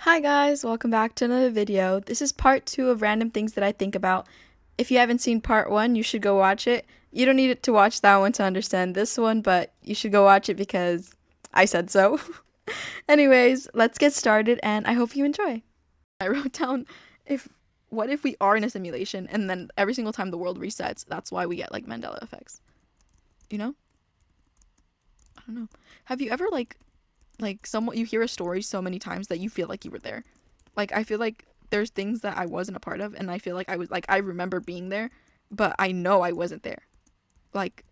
Hi guys, welcome back to another video. This is part 2 of random things that I think about. If you haven't seen part 1, you should go watch it. You don't need to watch that one to understand this one, but you should go watch it because I said so. Anyways, let's get started and I hope you enjoy. I wrote down if what if we are in a simulation and then every single time the world resets, that's why we get like Mandela effects. You know? I don't know. Have you ever someone you hear a story so many times that you feel like you were there? Like I feel like there's things that I wasn't a part of and I feel like I remember being there, but I know I wasn't there. Like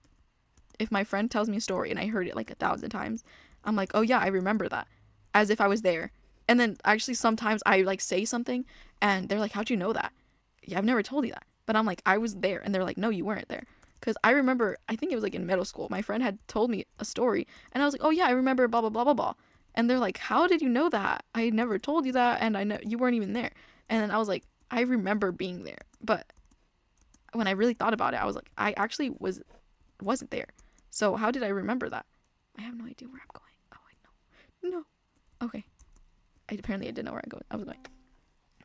if my friend tells me a story and I heard it like 1,000 times, I'm like, "Oh yeah, I remember that." As if I was there. And then actually sometimes I like say something and they're like, "How'd you know that?" Yeah, I've never told you that. But I'm like, "I was there." And they're like, "No, you weren't there." Cuz I remember, I think it was like in middle school. My friend had told me a story and I was like, "Oh yeah, I remember blah blah blah blah blah." And they're like, "How did you know that? I never told you that and I know you weren't even there." And then I was like, "I remember being there." But when I really thought about it, I was like, I actually wasn't there. So how did I remember that? I have no idea where I'm going. Oh, I know. No. Okay. Apparently I didn't know where I was going.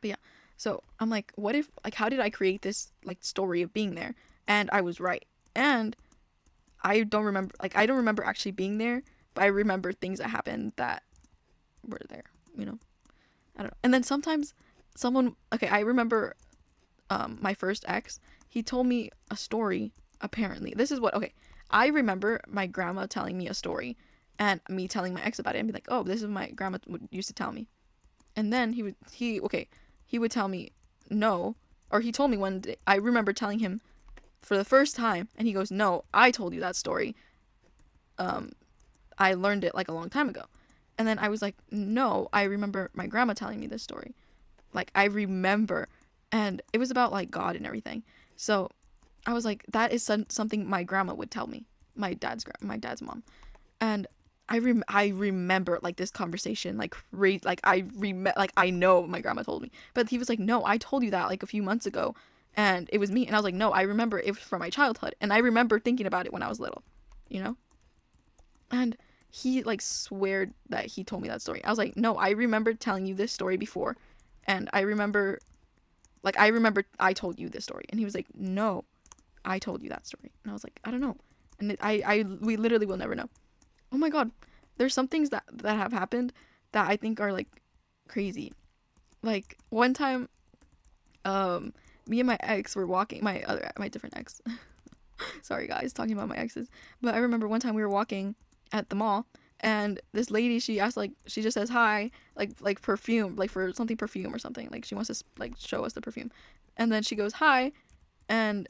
But yeah. So I'm like, what if like how did I create this like story of being there? And I was right. And I don't remember actually being there, but I remember things that happened that were there, you know. I don't know. And then sometimes someone okay, I remember my first ex, he told me a story apparently. This is what okay. I remember my grandma telling me a story and me telling my ex about it and be like, "Oh, this is what my grandma used to tell me." And then he would tell me no, or he told me one day. I remember telling him for the first time and he goes, "No, I told you that story. Um I learned it like a long time ago." And then I was like, "No, I remember my grandma telling me this story." Like I remember, and it was about like God and everything. So I was like, that is something my grandma would tell me, my dad's mom, and I remember like this conversation like like I know my grandma told me, but he was like, no, I told you that like a few months ago, and it was me, and I was like, no, I remember it from my childhood, and I remember thinking about it when I was little, you know, and he like sweared that he told me that story. I was like, no, I remember telling you this story before, and I remember I told you this story, and he was like, no, I told you that story, and I was like, I don't know, and we literally will never know. Oh my god, there's some things that have happened that I think are like crazy. Like one time, me and my ex were walking. My different ex. Sorry guys, talking about my exes. But I remember one time we were walking at the mall, and this lady she asked like she just says hi like perfume like for something perfume or something like she wants to like show us the perfume, and then she goes hi, and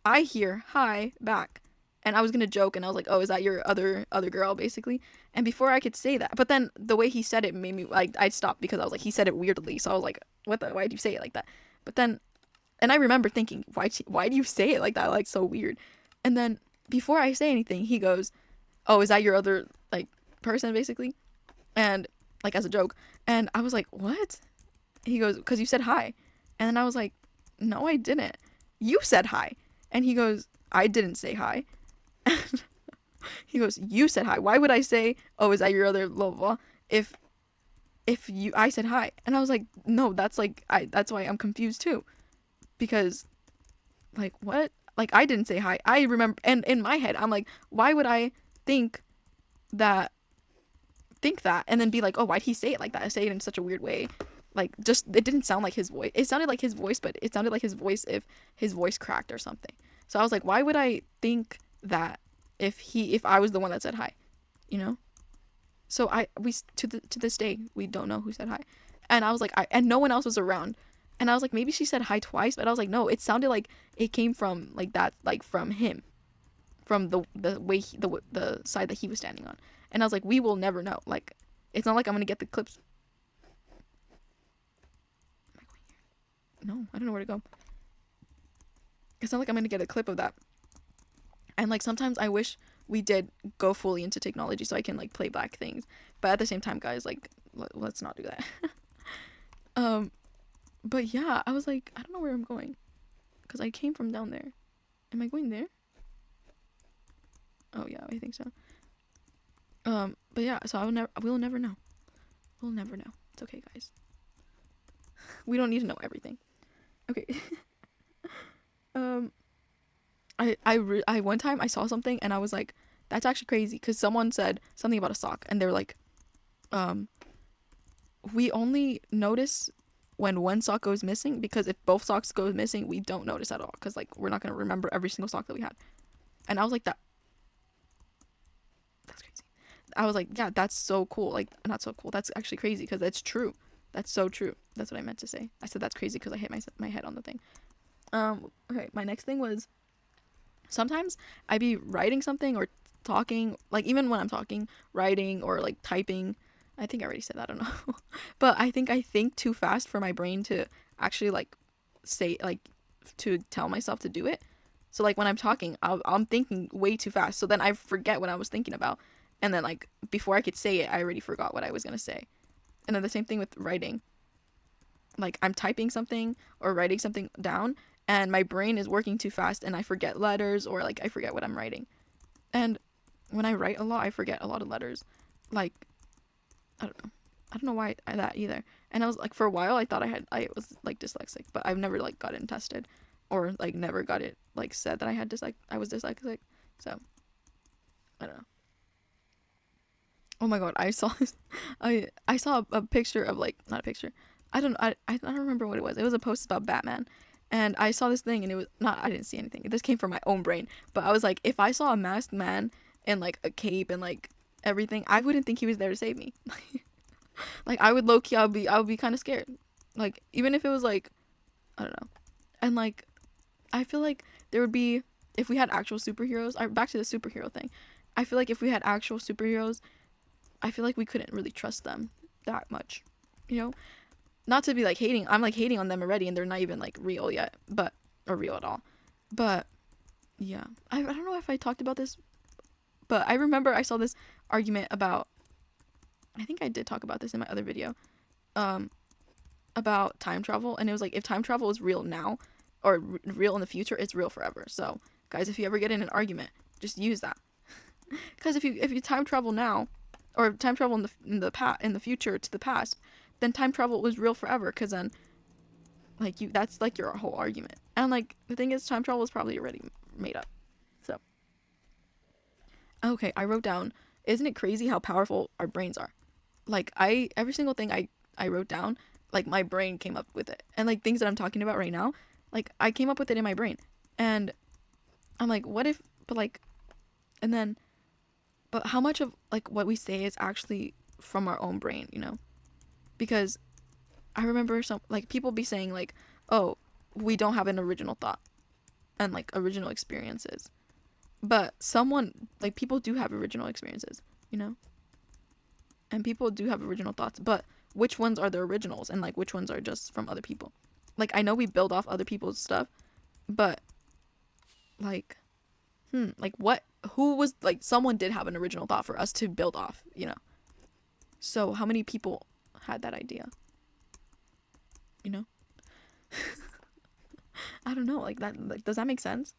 I hear hi back. And I was gonna joke and I was like, "Oh, is that your other girl?" basically. And before I could say that, but then the way he said it made me like I stopped because I was like, he said it weirdly, so I was like, "What the? Why do you say it like that?" But then, and I remember thinking, why do you say it like that? Like so weird. And then before I say anything, he goes, "Oh, is that your other like person?" basically, and like as a joke. And I was like, "What?" He goes, "Cause you said hi," and then I was like, "No, I didn't. You said hi." And he goes, "I didn't say hi." He goes, "You said hi. Why would I say, oh, is that your other blah blah blah, if you I said hi?" And I was like, "No, that's like that's why I'm confused too, because like what? Like I didn't say hi. I remember, and in my head, I'm like, why would I think that and then be like, oh, why'd he say it like that? I say it in such a weird way." Like just it didn't sound like his voice. It sounded like his voice, but it sounded like his voice if his voice cracked or something. So I was like, why would I think that if I was the one that said hi, you know? So I we to this day we don't know who said hi, and I was like, and no one else was around, and I was like, maybe she said hi twice, but I was like, no, it sounded like it came from like that, like from him, from the way the side that he was standing on, and I was like, we will never know. Like, it's not like I'm gonna get the clips. No, I don't know where to go. It's not like I'm gonna get a clip of that. And like sometimes I wish we did go fully into technology so I can like play back things, but at the same time, guys, like let's not do that. um, but yeah, I was like, I don't know where I'm going because I came from down there. Am I going there? Oh yeah, I think so. But yeah, so we'll never know. We'll never know. It's okay, guys. We don't need to know everything. Okay. um, I one time I saw something and I was like, that's actually crazy, because someone said something about a sock and they're like, um, we only notice when one sock goes missing, because if both socks go missing, we don't notice at all, because like we're not gonna remember every single sock that we had. And I was like, that's crazy. I was like, yeah, that's so cool. Like, not so cool. That's actually crazy, because that's true. That's so true. That's what I meant to say. I said that's crazy because I hit my head on the thing. Okay, my next thing was, sometimes I be writing something or talking, like even when I'm talking, writing or like typing. I think I already said that, I don't know. But I think too fast for my brain to actually like say, like, to tell myself to do it. So like when I'm talking, I'm thinking way too fast. So then I forget what I was thinking about. And then like before I could say it, I already forgot what I was going to say. And then the same thing with writing. Like I'm typing something or writing something down and my brain is working too fast and I forget letters, or like I forget what I'm writing. And when I write a lot, I forget a lot of letters. Like, I don't know. I don't know why that either. And I was like, for a while I thought I was like dyslexic, but I've never like got it tested, or like never got it like said that I was dyslexic. So I don't know. Oh my god, I saw this. I saw a picture of, like, not a picture. I don't remember what it was. It was a post about Batman. And I saw this thing and it was not, I didn't see anything. This came from my own brain. But I was like, if I saw a masked man in like a cape and like everything, I wouldn't think he was there to save me. Like I would low key I would be kind of scared. Like even if it was like, I don't know. And like I feel like there would be, if we had actual superheroes, back to the superhero thing. I feel like if we had actual superheroes, I feel like we couldn't really trust them that much, you know? Not to be like hating, I'm like hating on them already and they're not even like real yet, or real at all. But yeah, I don't know if I talked about this, but I remember I saw this argument about, I think I did talk about this in my other video, about time travel. And it was like, if time travel is real now or real in the future, it's real forever. So guys, if you ever get in an argument, just use that. Because if you time travel now, or time travel in the future to the past, then time travel was real forever. Because then, like, that's like your whole argument. And like the thing is, time travel is probably already made up. So okay, I wrote down. Isn't it crazy how powerful our brains are? Like every single thing I wrote down, like my brain came up with it. And like things that I'm talking about right now, like I came up with it in my brain. And I'm like, what if? But like, and then. But how much of like what we say is actually from our own brain, you know? Because I remember some like people be saying like, "Oh, we don't have an original thought and like original experiences." But people do have original experiences, you know? And people do have original thoughts, but which ones are the originals and like which ones are just from other people? Like I know we build off other people's stuff, but like like what, who was, like, someone did have an original thought for us to build off, you know? So how many people had that idea, you know? I don't know, like that, like, does that make sense?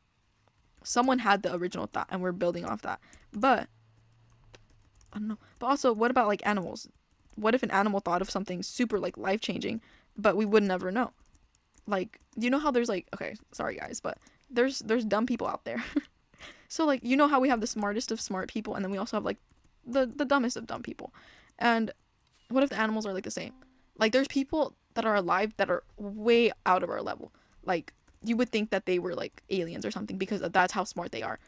Someone had the original thought and we're building off that. But I don't know. But also, what about like animals? What if an animal thought of something super like life-changing, but we would never know? Like, you know how there's like, okay, sorry guys, but there's dumb people out there. So like, you know how we have the smartest of smart people and then we also have like the dumbest of dumb people. And what if the animals are like the same? Like there's people that are alive that are way out of our level. Like you would think that they were like aliens or something because that's how smart they are.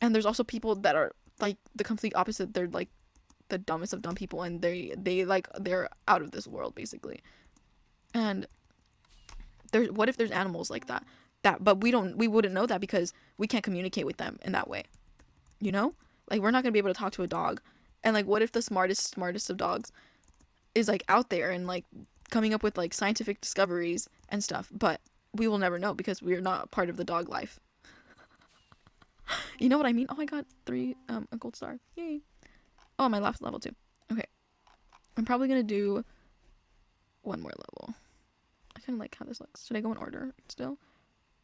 And there's also people that are like the complete opposite. They're like the dumbest of dumb people and they're out of this world basically. And what if there's animals like that? But we wouldn't know that because we can't communicate with them in that way, you know? Like we're not gonna be able to talk to a dog. And like what if the smartest of dogs is like out there and like coming up with like scientific discoveries and stuff, but we will never know because we're not part of the dog life. You know what I mean? Oh, I got a gold star, yay. Oh, my last level too. Okay, I'm probably gonna do one more level. I kind of like how this looks. Should I go in order still?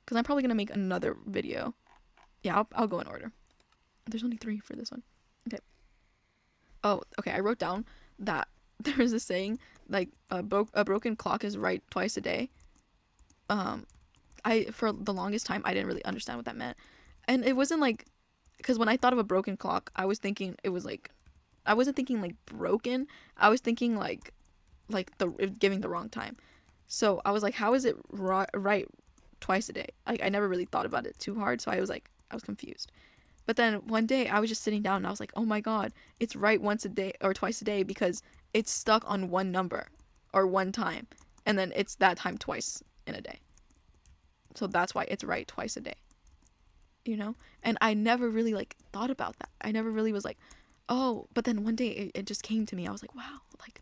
Because I'm probably going to make another video. Yeah, I'll go in order. There's only 3 for this one. Okay. Oh, okay. I wrote down that there is a saying like a broken clock is right twice a day. Um, I for the longest time I didn't really understand what that meant, and it wasn't like because when I thought of a broken clock, I was thinking it was like I wasn't thinking like broken. I was thinking like the giving the wrong time. So I was like, how is it right twice a day? I never really thought about it too hard, so I was confused. But then one day I was just sitting down and I was like, oh my god, it's right once a day or twice a day because it's stuck on one number or one time, and then it's that time twice in a day. So that's why it's right twice a day, you know? And I never really like thought about that. I never really was like, oh, but then one day it just came to me. I was like, wow, like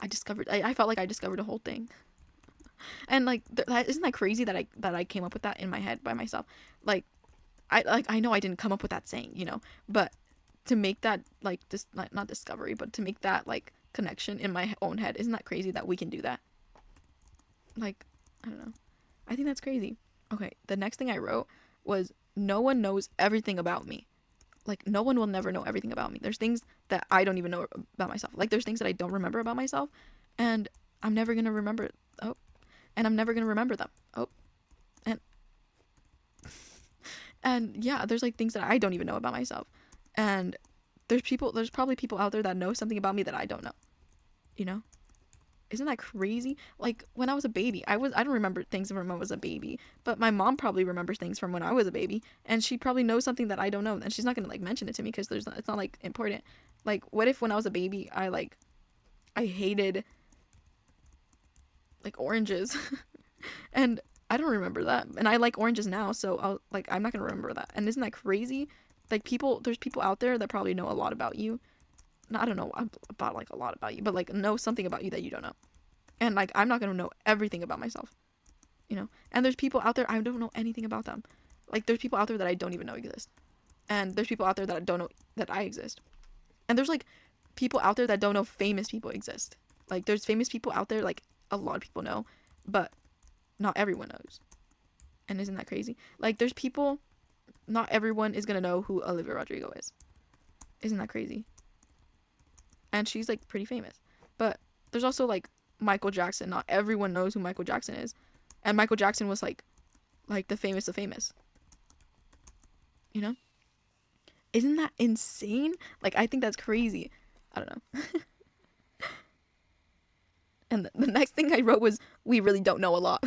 I felt like I discovered a whole thing. And like isn't that crazy that I came up with that in my head by myself? Like I know I didn't come up with that saying, you know, but to make that like this not discovery, but to make that like connection in my own head, isn't that crazy that we can do that? Like I don't know. I think that's crazy. Okay, the next thing I wrote was no one knows everything about me. Like no one will never know everything about me. There's things that I don't even know about myself. Like there's things that I don't remember about myself, and I'm never gonna remember. Oh, and I'm never gonna remember them. Oh, and and yeah, there's like things that I don't even know about myself, and there's probably people out there that know something about me that I don't know. You know, isn't that crazy? Like when I was a baby, I don't remember things from when I was a baby, but my mom probably remembers things from when I was a baby, and she probably knows something that I don't know, and she's not gonna like mention it to me because it's not like important. Like what if when I was a baby I hated like oranges, and I don't remember that, and I like oranges now, so I'm not gonna remember that. And isn't that crazy? Like there's people out there that probably know a lot about you. No, I don't know about like a lot about you, but like know something about you that you don't know. And like I'm not gonna know everything about myself, you know. And there's people out there I don't know anything about them. Like there's people out there that I don't even know exist, and there's people out there that I don't know that I exist. And there's like people out there that don't know famous people exist. Like there's famous people out there like a lot of people know, but not everyone knows. And isn't that crazy? Like there's people, not everyone is gonna know who Olivia Rodrigo is. Isn't that crazy? And she's like pretty famous. But there's also like Michael Jackson. Not everyone knows who Michael Jackson is. And Michael Jackson was like the famous of famous. You know? Isn't that insane? Like I think that's crazy. I don't know. And the next thing I wrote was we really don't know a lot.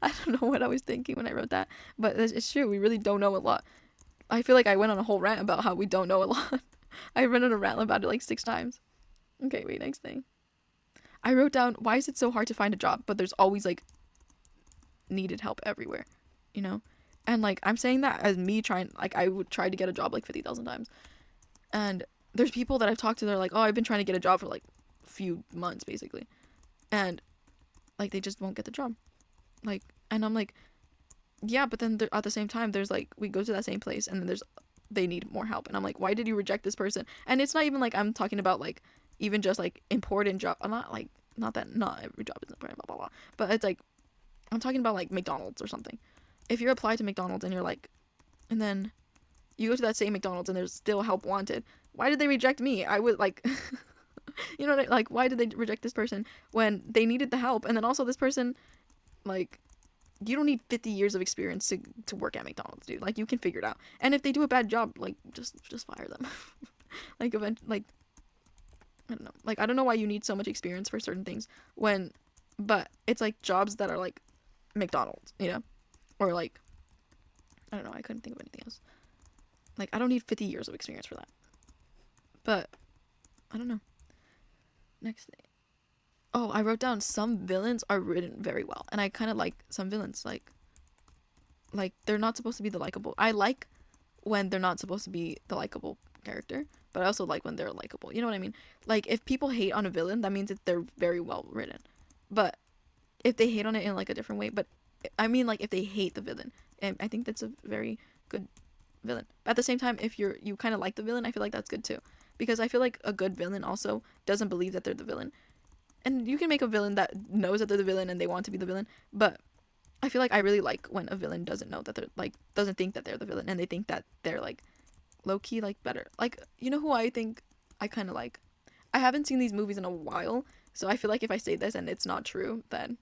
I don't know what I was thinking when I wrote that, but it's true. We really don't know a lot. I feel like I went on a whole rant about how we don't know a lot. I went on a rant about it like 6 times. Okay, wait, next thing. I wrote down, why is it so hard to find a job, but there's always like needed help everywhere, you know? And like I'm saying that as me trying, like I would try to get a job like 50,000 times. And there's people that I've talked to, they're like, oh, I've been trying to get a job for like a few months basically. And like they just won't get the job. Like, and I'm like, yeah, but then at the same time, there's like, we go to that same place and then they need more help. And I'm like, why did you reject this person? And it's not even like I'm talking about like, even just like important job. I'm not like, not that not every job is important, blah, blah, blah. But it's like, I'm talking about like McDonald's or something. If you're applied to McDonald's and you're like, and then you go to that same McDonald's and there's still help wanted, why did they reject me? I would like, you know what like, why did they reject this person when they needed the help? And then also this person, like, you don't need 50 years of experience to work at McDonald's, dude. Like, you can figure it out. And if they do a bad job, like, just fire them. Like, like, I don't know. Like, I don't know why you need so much experience for certain things but it's like jobs that are like McDonald's, you know? Or like, I don't know. I couldn't think of anything else. Like, I don't need 50 years of experience for that. But, I don't know. Next thing. Oh, I wrote down some villains are written very well. And I kind of like some villains. Like, they're not supposed to be the likable. I like when they're not supposed to be the likable character. But I also like when they're likable. You know what I mean? Like, if people hate on a villain, that means that they're very well written. But if they hate on it in, like, a different way. But, I mean, like, if they hate the villain. And I think that's a very good villain. But at the same time, if you kind of like the villain, I feel like that's good too. Because I feel like a good villain also doesn't believe that they're the villain. And you can make a villain that knows that they're the villain and they want to be the villain. But I feel like I really like when a villain doesn't know that they're, like, doesn't think that they're the villain. And they think that they're, like, low-key, like, better. Like, you know who I think I kind of like? I haven't seen these movies in a while, so I feel like if I say this and it's not true, then,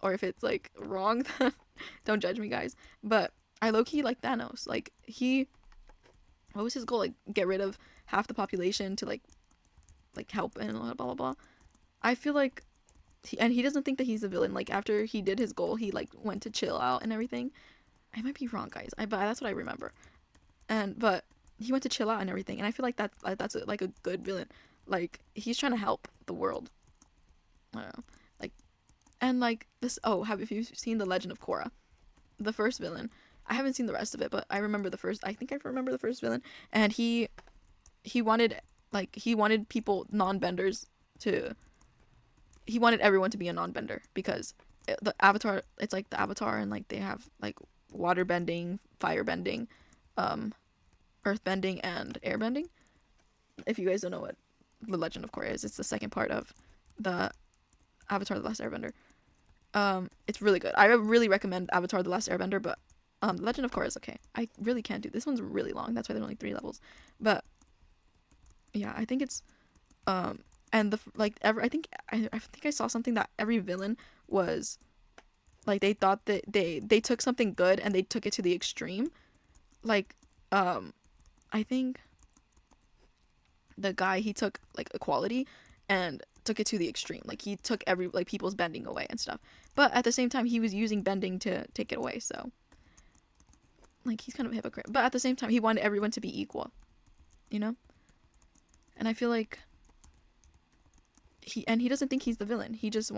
or if it's like wrong, then don't judge me, guys. But I low-key like Thanos. Like, what was his goal? Like, get rid of half the population to like help and blah blah blah. I feel like he doesn't think that he's a villain. Like, after he did his goal, he like went to chill out and everything. I might be wrong, guys. But that's what I remember. But he went to chill out and everything, and I feel like that's like a good villain. Like, he's trying to help the world. I don't know. Like, and like this. Oh, have you seen The Legend of Korra? The first villain. I haven't seen the rest of it, but I remember the first. I think I remember the first villain, and he wanted people non-benders to. He wanted everyone to be a non-bender because the Avatar. It's like the Avatar, and like they have like water bending, fire bending, earth bending, and air bending. If you guys don't know what The Legend of Korra is, it's the second part of the Avatar: The Last Airbender. It's really good. I really recommend Avatar: The Last Airbender, but The Legend of Korra is okay. I really can't do this one's really long. That's why there's only 3 levels. But yeah, I think it's and the like ever I think I saw something that every villain was like they thought that they took something good and they took it to the extreme. Like I think the guy, he took like equality and took it to the extreme. Like, he took every like people's bending away and stuff, but at the same time he was using bending to take it away. So like, he's kind of a hypocrite, but at the same time he wanted everyone to be equal, you know. And I feel like he doesn't think he's the villain. He just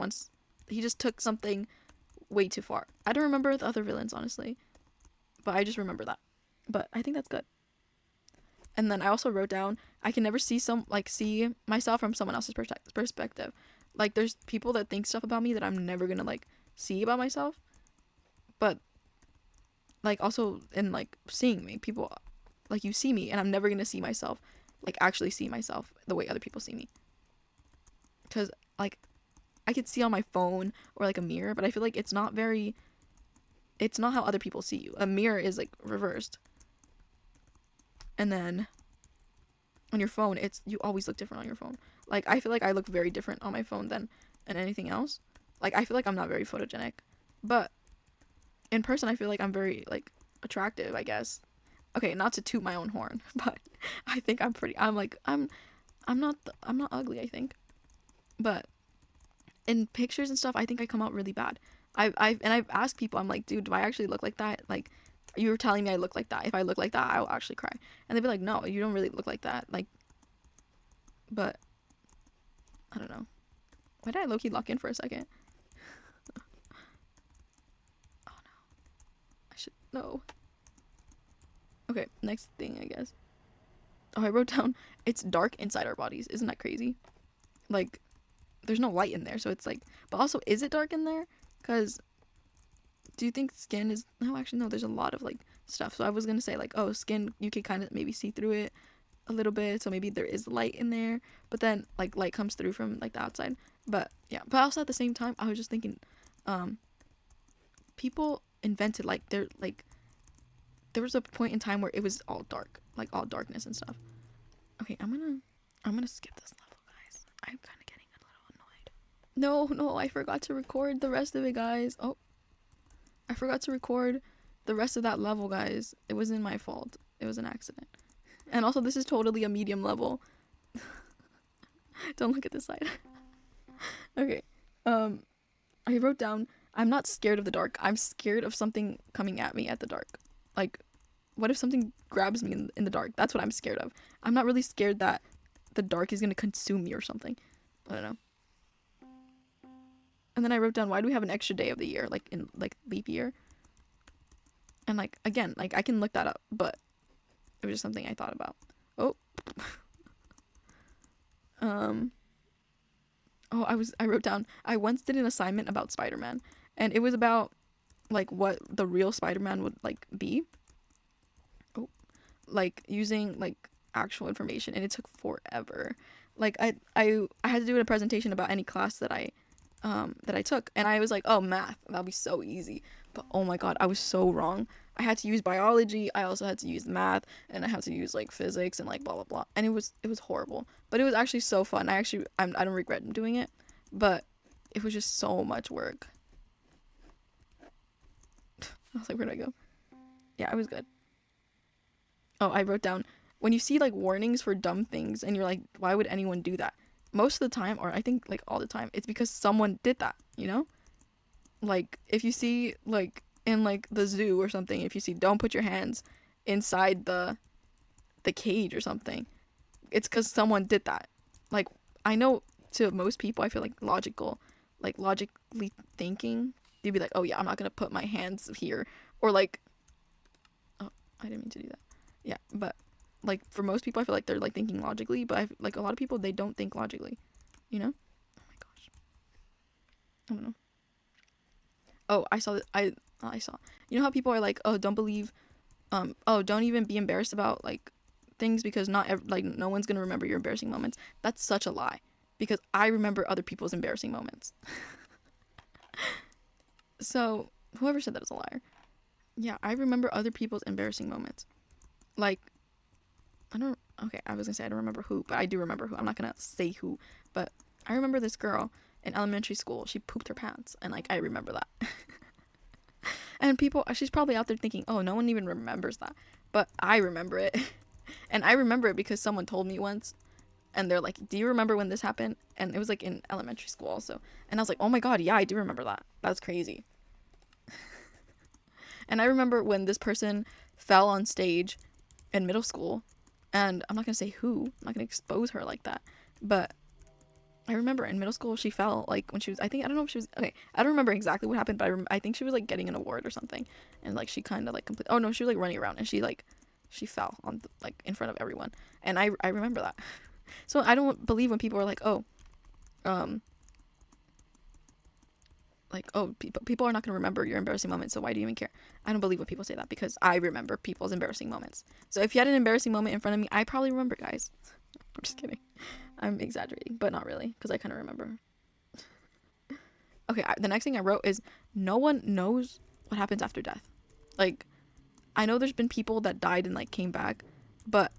took something way too far. I don't remember the other villains, honestly, but I just remember that. But I think that's good. And then I also wrote down, I can never see myself from someone else's perspective. Like, there's people that think stuff about me that I'm never gonna like see about myself. But like, also in like seeing me, people like, you see me and I'm never gonna see myself, like actually see myself the way other people see me. Because like, I could see on my phone or like a mirror, but I feel like it's not how other people see you. A mirror is like reversed. And then on your phone, you always look different on your phone. Like, I feel like I look very different on my phone than anything else. Like, I feel like I'm not very photogenic, but in person I feel like I'm very like attractive, I guess. Okay, not to toot my own horn, but I think I'm not ugly, I think. But in pictures and stuff, I think I come out really bad. I've asked people, I'm like, dude, do I actually look like that? Like, you were telling me I look like that. If I look like that, I'll actually cry. And they'd be like, no, you don't really look like that. Like, but I don't know. Why did I low-key lock in for a second? Oh no. I should know. Okay, next thing, I guess. Oh, I wrote down, it's dark inside our bodies. Isn't that crazy? Like, there's no light in there, so it's like, but also, is it dark in there? Because do you think skin is, no, actually no, there's a lot of like stuff. So I was gonna say like, oh, skin, you could kind of maybe see through it a little bit, so maybe there is light in there, but then like light comes through from like the outside. But yeah, but also at the same time, I was just thinking, people invented like, there was a point in time where it was all dark, like all darkness and stuff. Okay, I'm gonna skip this level, guys. I'm kind of getting a little annoyed. No, I forgot to record the rest of it, guys. Oh, I forgot to record the rest of that level, guys. It wasn't my fault. It was an accident. And also, this is totally a medium level. Don't look at this side. Okay. I wrote down, I'm not scared of the dark. I'm scared of something coming at me at the dark. Like, what if something grabs me in the dark? That's what I'm scared of. I'm not really scared that the dark is going to consume me or something. I don't know. And then I wrote down, why do we have an extra day of the year, like in like leap year? And like, again, like I can look that up, but it was just something I thought about. Oh. I wrote down, I once did an assignment about Spider-Man, and it was about like what the real Spider-Man would like be. Oh. Like using like actual information, and it took forever. Like I had to do a presentation about any class that I that I took, and I was like, oh, math, that'll be so easy. But oh my god, I was so wrong. I had to use biology, I also had to use math, and I had to use like physics and like blah blah blah, and it was horrible, but it was actually so fun. I don't regret doing it, but it was just so much work. I was like, where did I go? Yeah, it was good. Oh, I wrote down, when you see like warnings for dumb things and you're like, why would anyone do that? Most of the time, or I think like all the time, it's because someone did that, you know? Like if you see like in like the zoo or something, if you see don't put your hands inside the cage or something, it's because someone did that. Like I know to most people, I feel like logically thinking, they'd be like, oh yeah, I'm not gonna put my hands here, or like, oh, I didn't mean to do that. Yeah, but like for most people, I feel like they're like thinking logically, but like a lot of people, they don't think logically, you know? Oh my gosh, I don't know. Oh, I saw. You know how people are like, oh, don't believe, oh, don't even be embarrassed about like things because like no one's gonna remember your embarrassing moments. That's such a lie, because I remember other people's embarrassing moments. So whoever said that was a liar. Yeah, I remember other people's embarrassing moments. Like I don't. Okay, I was gonna say I don't remember who, but I do remember who. I'm not gonna say who, but I remember this girl in elementary school. She pooped her pants, and like I remember that. And people, she's probably out there thinking, oh, no one even remembers that, but I remember it. And I remember it because someone told me once, and they're like, do you remember when this happened? And it was like in elementary school also, and I was like, oh my god, yeah, I do remember that. That's crazy. And I remember when this person fell on stage in middle school, and I'm not gonna say who, I'm not gonna expose her like that, but I remember in middle school she fell like when she was, I think, I don't know if she was, okay, I don't remember exactly what happened, but I think she was like getting an award or something, and like she kind of like oh no, she was like running around, and she fell on like in front of everyone, and I remember that. So I don't believe when people are um like, oh, people are not going to remember your embarrassing moments, so why do you even care? I don't believe when people say that, because I remember people's embarrassing moments. So if you had an embarrassing moment in front of me, I probably remember, guys. I'm just kidding. I'm exaggerating, but not really, because I kind of remember. Okay, the next thing I wrote is, no one knows what happens after death. Like, I know there's been people that died and like came back, but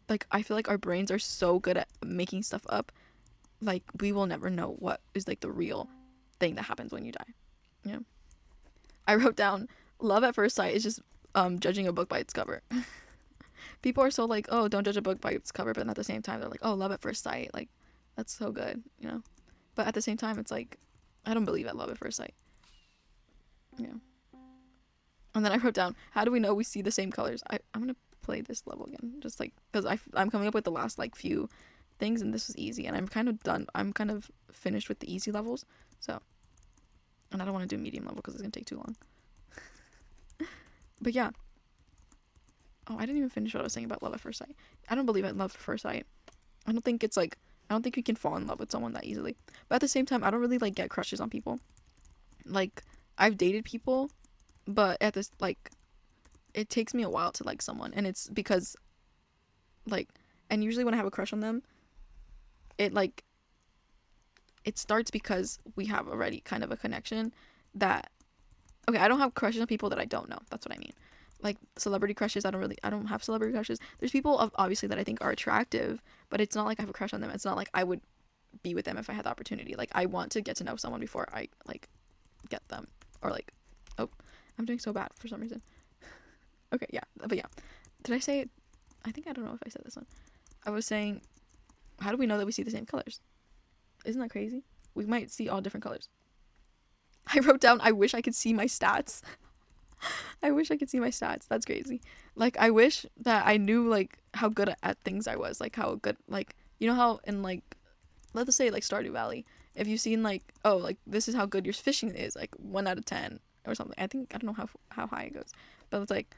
like I feel like our brains are so good at making stuff up, like we will never know what is like the real thing that happens when you die. You know, I wrote down, love at first sight is just judging a book by its cover. People are so like, oh, don't judge a book by its cover, but at the same time they're like, oh, love at first sight, like that's so good, you know. But at the same time, it's like, I don't believe at love at first sight. Yeah. And then I wrote down, how do we know we see the same colors? I'm gonna play this level again, just like because I'm coming up with the last like few things, and this was easy, and I'm kind of done. I'm kind of finished with the easy levels, so, and I don't want to do medium level because it's gonna take too long. But yeah. Oh, I didn't even finish what I was saying about love at first sight. I don't believe in love at first sight. I don't think it's like, I don't think you can fall in love with someone that easily. But at the same time, I don't really like get crushes on people. Like, I've dated people, but at this, like, it takes me a while to like someone, and it's because like, and usually when I have a crush on them, it like, it starts because we have already kind of a connection that, okay, I don't have crushes on people that I don't know. That's what I mean. Like celebrity crushes, I don't have celebrity crushes. There's people obviously that I think are attractive, but it's not like I have a crush on them. It's not like I would be with them if I had the opportunity. Like I want to get to know someone before I like get them, or like, oh, I'm doing so bad for some reason. Okay, yeah, but yeah, did I say it? I think, I don't know if I said this one. I was saying, how do we know that we see the same colors? Isn't that crazy? We might see all different colors. I wrote down, I wish I could see my stats. I wish I could see my stats. That's crazy. Like, I wish that I knew, like, how good at things I was. Like, how good, like, you know how in, like, let's say, like, Stardew Valley, if you've seen, like, oh, like, this is how good your fishing is, like, 1 out of 10 or something. I don't know how high it goes. But it's, like,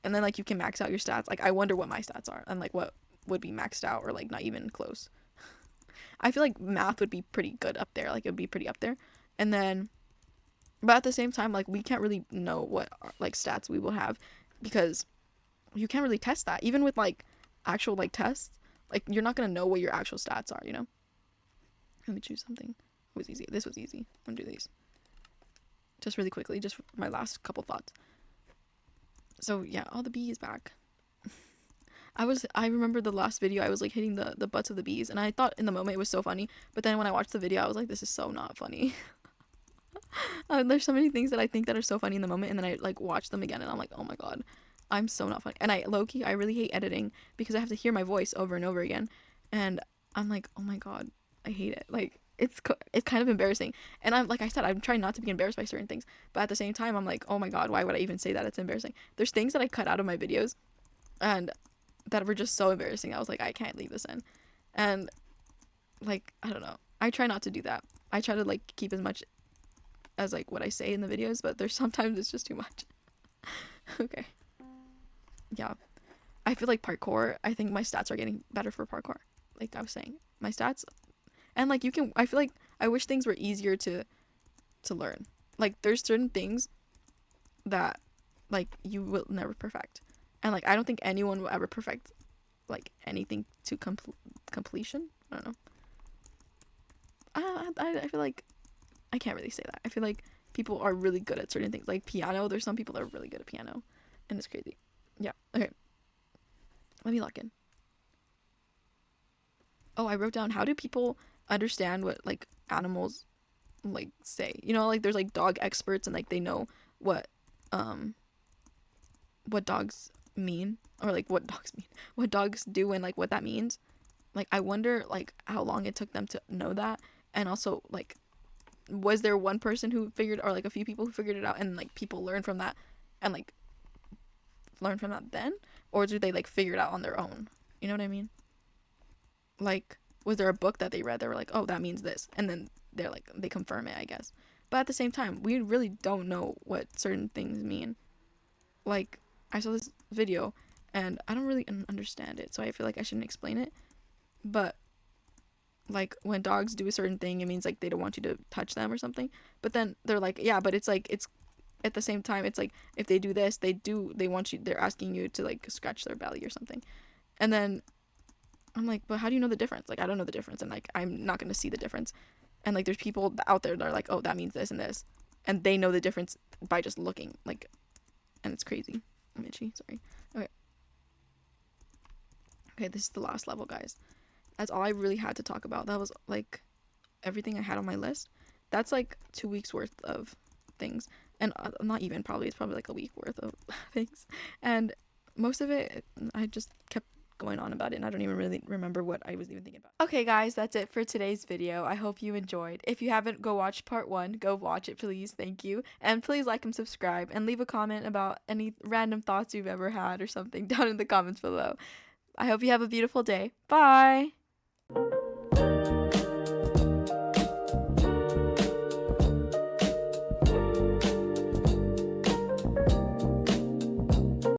and then, like, you can max out your stats. Like, I wonder what my stats are and, like, what would be maxed out or, like, not even close. I feel like math would be pretty good up there. Like, it would be pretty up there. And then, but at the same time, like, we can't really know what, like, stats we will have, because you can't really test that. Even with, like, actual, like, tests, like, you're not going to know what your actual stats are, you know? Let me choose something. It was easy. This was easy. I'm gonna do these. Just really quickly, just my last couple thoughts. So yeah, all the bees back. I remember the last video, I was like hitting the butts of the bees, and I thought in the moment it was so funny, but then when I watched the video, I was like, this is so not funny. There's so many things that I think that are so funny in the moment, and then I like watch them again, and I'm like, oh my god, I'm so not funny. And I low-key, I really hate editing because I have to hear my voice over and over again, and I'm like, oh my god, I hate it. Like it's kind of embarrassing, and I'm like I said, I'm trying not to be embarrassed by certain things, but at the same time, I'm like, oh my god, why would I even say that? It's embarrassing. There's things that I cut out of my videos, and that were just so embarrassing. I was like, I can't leave this in, and like I don't know. I try not to do that. I try to like keep as much as like what I say in the videos, but there's sometimes it's just too much. Okay. Yeah. I feel like parkour, I think my stats are getting better for parkour. Like I was saying, my stats, and like I feel like I wish things were easier to learn. Like there's certain things that like you will never perfect. And like I don't think anyone will ever perfect like anything to completion. I don't know. I feel like I can't really say that. I feel like people are really good at certain things. Like piano, there's some people that are really good at piano, and it's crazy. Yeah. Okay. Let me lock in. Oh, I wrote down, how do people understand what like animals like say? You know, like there's like dog experts, and like they know what dogs mean, or like what dogs do, and like what that means. Like I wonder like how long it took them to know that, and also like was there one person who figured, or like a few people who figured it out, and like people learn from that, and like learn from that then, or do they like figure it out on their own? You know what I mean? Like was there a book that they read, they were like, oh, that means this, and then they're like they confirm it, I guess. But at the same time, we really don't know what certain things mean. Like I saw this video and I don't really understand it, so I feel like I shouldn't explain it. But like when dogs do a certain thing, it means like they don't want you to touch them or something. But then they're like, yeah, but it's like it's at the same time, it's like if they do this, they want you, they're asking you to like scratch their belly or something. And then I'm like, but how do you know the difference? Like I don't know the difference, and like I'm not gonna see the difference. And like there's people out there that are like, oh, that means this and this, and they know the difference by just looking, like, and it's crazy. I'm itchy, sorry. Okay, this is the last level, guys. That's all I really had to talk about. That was like everything I had on my list. That's like 2 weeks worth of things, and not even, probably it's probably like a week worth of things, and most of it I just kept going on about it, and I don't even really remember what I was even thinking about. Okay guys, that's it for today's video. I hope you enjoyed. If you haven't, go watch part 1. Go watch it, please. Thank you. And please like and subscribe, and leave a comment about any random thoughts you've ever had or something down in the comments below. I hope you have a beautiful day. Bye.